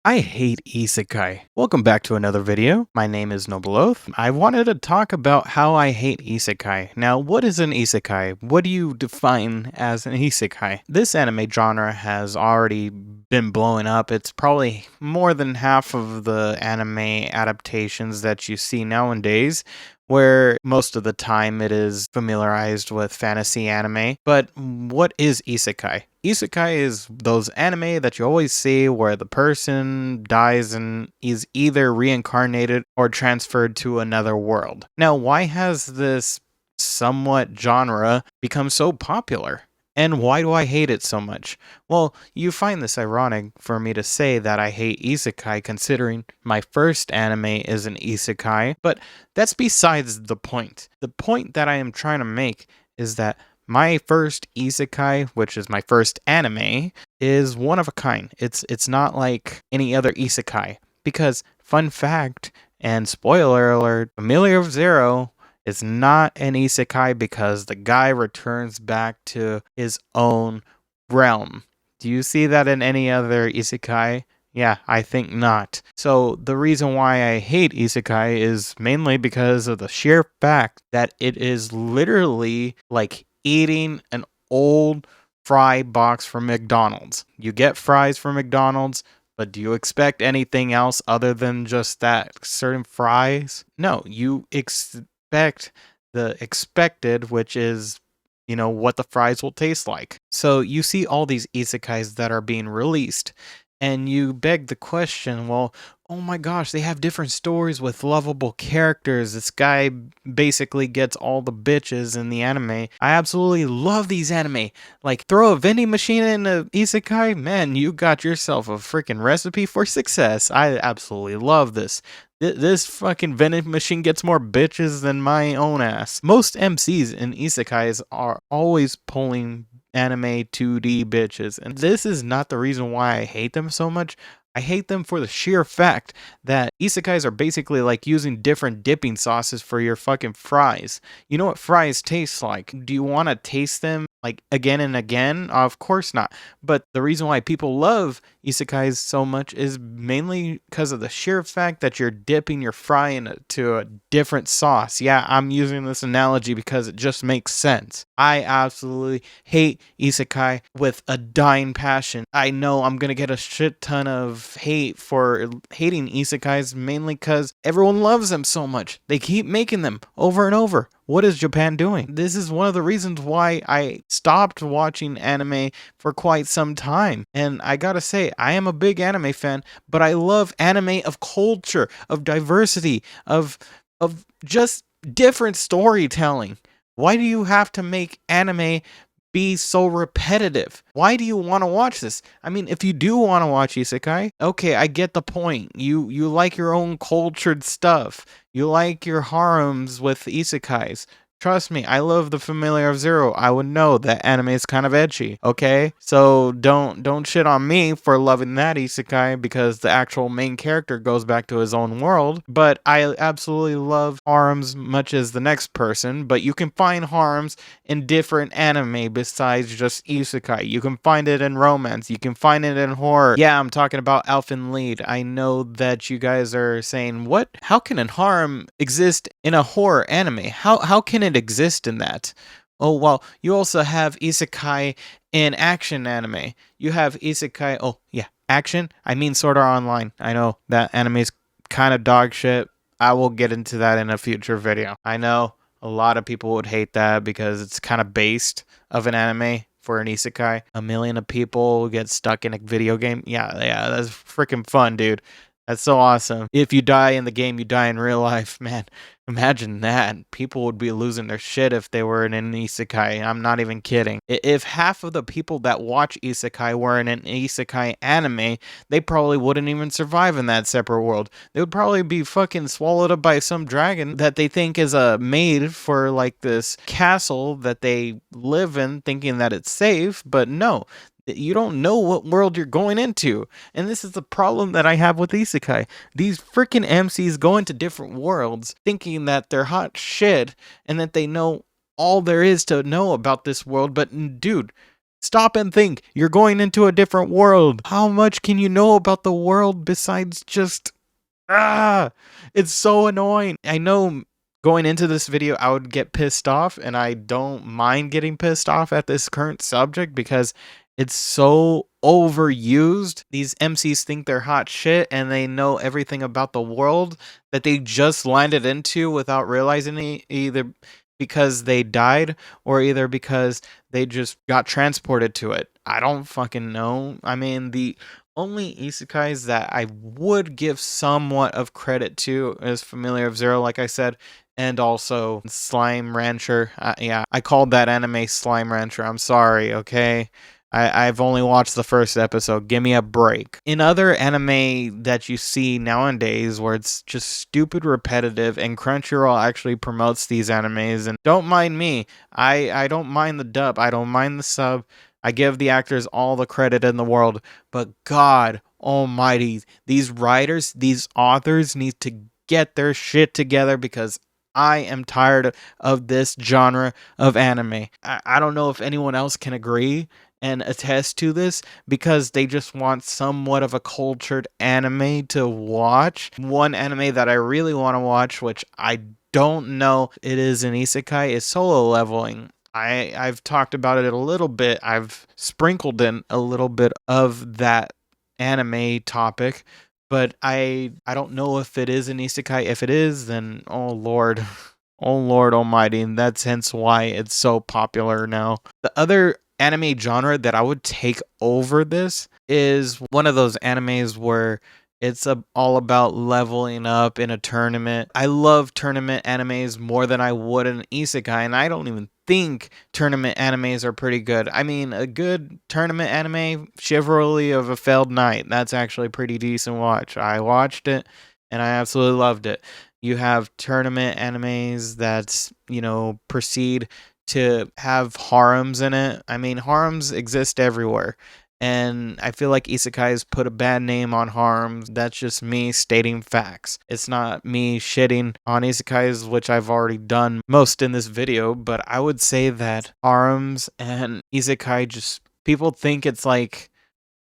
I hate isekai. Welcome back to another video. My name is Noble Oath. I wanted to talk about how I hate isekai. Now, what is an isekai? What do you define as an isekai? This anime genre has already been blowing up. It's probably more than half of the anime adaptations that you see nowadays, where most of the time it is familiarized with fantasy anime. But what is isekai? Isekai is those anime that you always see where the person dies and is either reincarnated or transferred to another world. Now, why has this somewhat genre become so popular? And why do I hate it so much? Well, you find this ironic for me to say that I hate isekai considering my first anime is an isekai, but that's besides the point. The point that I am trying to make is that my first isekai, which is my first anime, is one of a kind. It's not like any other isekai. Because, fun fact, and spoiler alert, Familiar of Zero is not an isekai because the guy returns back to his own realm. Do you see that in any other isekai? Yeah, I think not. So the reason why I hate isekai is mainly because of the sheer fact that it is literally like eating an old fry box from McDonald's. You get fries from McDonald's, but do you expect anything else other than just that certain fries? No, you expect the expected, which is what the fries will taste like. So you see all these isekais that are being released, and you beg the question, well, oh my gosh, they have different stories with lovable characters. This guy basically gets all the bitches in the anime. I absolutely love these anime. Like, throw a vending machine in a isekai, man, you got yourself a freaking recipe for success. I absolutely love this. This fucking vending machine gets more bitches than my own ass. Most MCs in isekais are always pulling anime 2D bitches, and this is not the reason why I hate them so much. I hate them for the sheer fact that isekais are basically like using different dipping sauces for your fucking fries. You know what fries taste like? Do you want to taste them like again and again? Of course not. But the reason why people love isekais so much is mainly because of the sheer fact that you're dipping your fry into a different sauce. Yeah, I'm using this analogy because it just makes sense. I absolutely hate isekai with a dying passion. I know I'm gonna get a shit ton of hate for hating isekais mainly because everyone loves them so much. They keep making them over and over. What is Japan doing? This is one of the reasons why I stopped watching anime for quite some time. And I gotta say, I am a big anime fan, but I love anime of culture, of diversity, of just different storytelling. Why do you have to make anime be so repetitive? Why do you want to watch this? I mean, if you do want to watch isekai, okay, I get the point. You like your own cultured stuff. You like your harems with isekais. Trust me, I love the Familiar of Zero. I would know that anime is kind of edgy, okay? So don't shit on me for loving that isekai because the actual main character goes back to his own world. But I absolutely love harems much as the next person, but you can find harems in different anime besides just isekai. You can find it in romance. You can find it in horror. Yeah, I'm talking about Elfen Lied. I know that you guys are saying, what? How can a harem exist in a horror anime? How can it exist in that? Oh, well, you also have isekai in action anime. You have isekai, oh, yeah, action? I mean Sword Art Online. I know that anime is kind of dog shit. I will get into that in a future video. I know a lot of people would hate that because it's kind of based of an anime for an isekai. A million of people get stuck in a video game. Yeah, that's freaking fun, dude. That's so awesome. If you die in the game, you die in real life. Man, imagine that. People would be losing their shit if they were in an isekai. I'm not even kidding. If half of the people that watch isekai were in an isekai anime, they probably wouldn't even survive in that separate world. They would probably be fucking swallowed up by some dragon that they think is a maid for like this castle that they live in, thinking that it's safe. But no. You don't know what world you're going into. And this is the problem that I have with isekai. These freaking MCs go into different worlds thinking that they're hot shit and that they know all there is to know about this world. But dude, Stop and think. You're going into a different world. How much can you know about the world besides just ah? It's so annoying. I know going into this video I would get pissed off, and I don't mind getting pissed off at this current subject because it's so overused. These MCs think they're hot shit and they know everything about the world that they just landed into without realizing it, either because they died or either because they just got transported to it. I don't fucking know. I mean, the only isekais that I would give somewhat of credit to is Familiar of Zero, like I said, and also Slime Rancher. Yeah, I called that anime Slime Rancher. I'm sorry, okay? I've only watched the first episode. Give me a break. In other anime that you see nowadays where it's just stupid repetitive and Crunchyroll actually promotes these animes, and don't mind me. I don't mind the dub. I don't mind the sub. I give the actors all the credit in the world, but God almighty, these writers, these authors need to get their shit together because I am tired of this genre of anime. I don't know if anyone else can agree and attest to this because they just want somewhat of a cultured anime to watch. One anime that I really want to watch, which I don't know it is an isekai, is Solo Leveling. I've talked about it a little bit. I've sprinkled in a little bit of that anime topic, but I don't know if it is an isekai. If it is, then oh lord. Oh lord almighty, and that's hence why it's so popular now. The other anime genre that I would take over this is one of those animes where it's all about leveling up in a tournament. I love tournament animes more than I would an isekai, and I don't even think tournament animes are pretty good. I mean, a good tournament anime, Chivalry of a Failed Knight, that's actually a pretty decent watch. I watched it, and I absolutely loved it. You have tournament animes that, proceed to have harems in it. I mean, harems exist everywhere. And I feel like isekais put a bad name on harems. That's just me stating facts. It's not me shitting on isekais, which I've already done most in this video, but I would say that harems and isekai just, people think it's like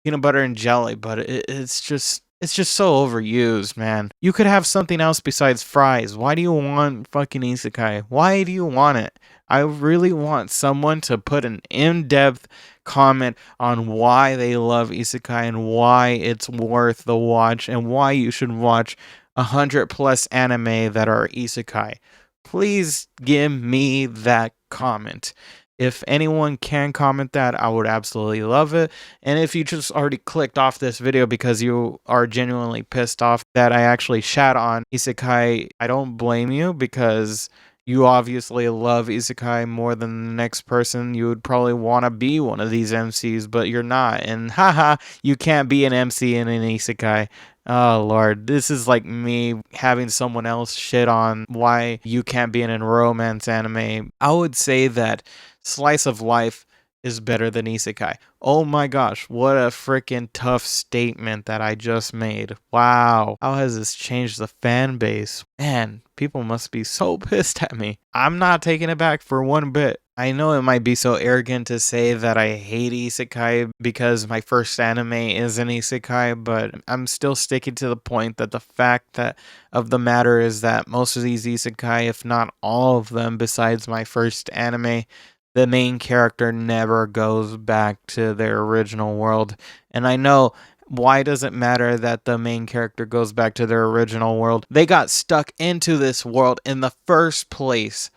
peanut butter and jelly, but it's just so overused, man. You could have something else besides fries. Why do you want fucking isekai? Why do you want it? I really want someone to put an in-depth comment on why they love isekai and why it's worth the watch and why you should watch 100+ anime that are isekai. Please give me that comment. If anyone can comment that, I would absolutely love it. And if you just already clicked off this video because you are genuinely pissed off that I actually shat on isekai, I don't blame you because you obviously love isekai more than the next person. You would probably want to be one of these MCs, but you're not. And haha, you can't be an MC in an isekai. Oh lord, this is like me having someone else shit on why you can't be in a romance anime. I would say that slice of life is better than isekai. Oh my gosh, what a freaking tough statement that I just made. Wow. How has this changed the fan base? Man, people must be so pissed at me. I'm not taking it back for one bit. I know it might be so arrogant to say that I hate isekai because my first anime is an isekai, but I'm still sticking to the point that the fact that of the matter is that most of these isekai, if not all of them besides my first anime, the main character never goes back to their original world. And I know, why does it matter that the main character goes back to their original world? They got stuck into this world in the first place.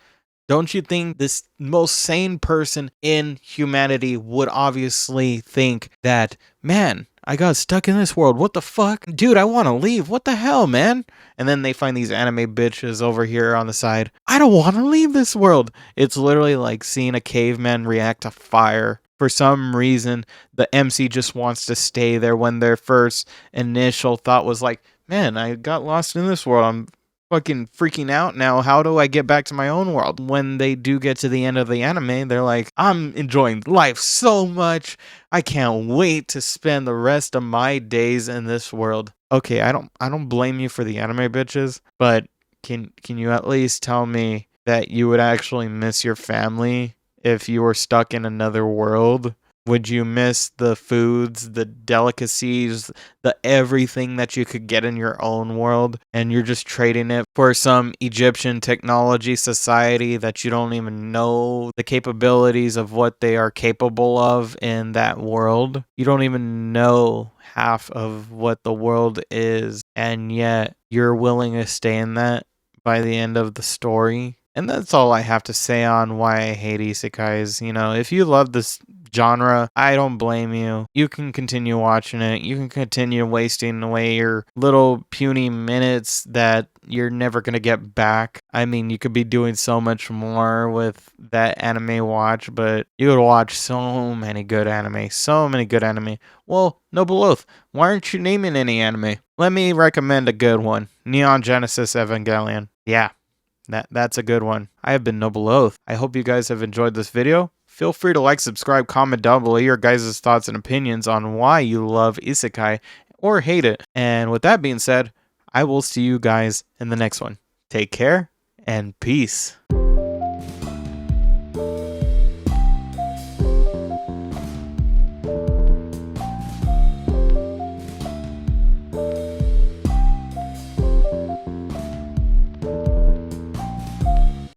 Don't you think this most sane person in humanity would obviously think that, man, I got stuck in this world. What the fuck? Dude, I want to leave. What the hell, man? And then they find these anime bitches over here on the side. I don't want to leave this world. It's literally like seeing a caveman react to fire. For some reason, the MC just wants to stay there when their first initial thought was like, man, I got lost in this world. I'm fucking freaking out now. How do I get back to my own world? When they do get to the end of the anime, they're like, I'm enjoying life so much. I can't wait to spend the rest of my days in this world. Okay, I don't blame you for the anime bitches, but can you at least tell me that you would actually miss your family if you were stuck in another world? Would you miss the foods, the delicacies, the everything that you could get in your own world, and you're just trading it for some Egyptian technology society that you don't even know the capabilities of what they are capable of in that world? You don't even know half of what the world is, and yet you're willing to stay in that by the end of the story. And that's all I have to say on why I hate isekais. If you love this genre, I don't blame you. You can continue watching it. You can continue wasting away your little puny minutes that you're never going to get back. I mean, you could be doing so much more with that anime watch, but you could watch so many good anime. So many good anime. Well, Noble Oath, why aren't you naming any anime? Let me recommend a good one. Neon Genesis Evangelion. Yeah. That's a good one. I have been Noble Oath. I hope you guys have enjoyed this video. Feel free to like, subscribe, comment down below your guys' thoughts and opinions on why you love isekai or hate it. And with that being said, I will see you guys in the next one. Take care and peace.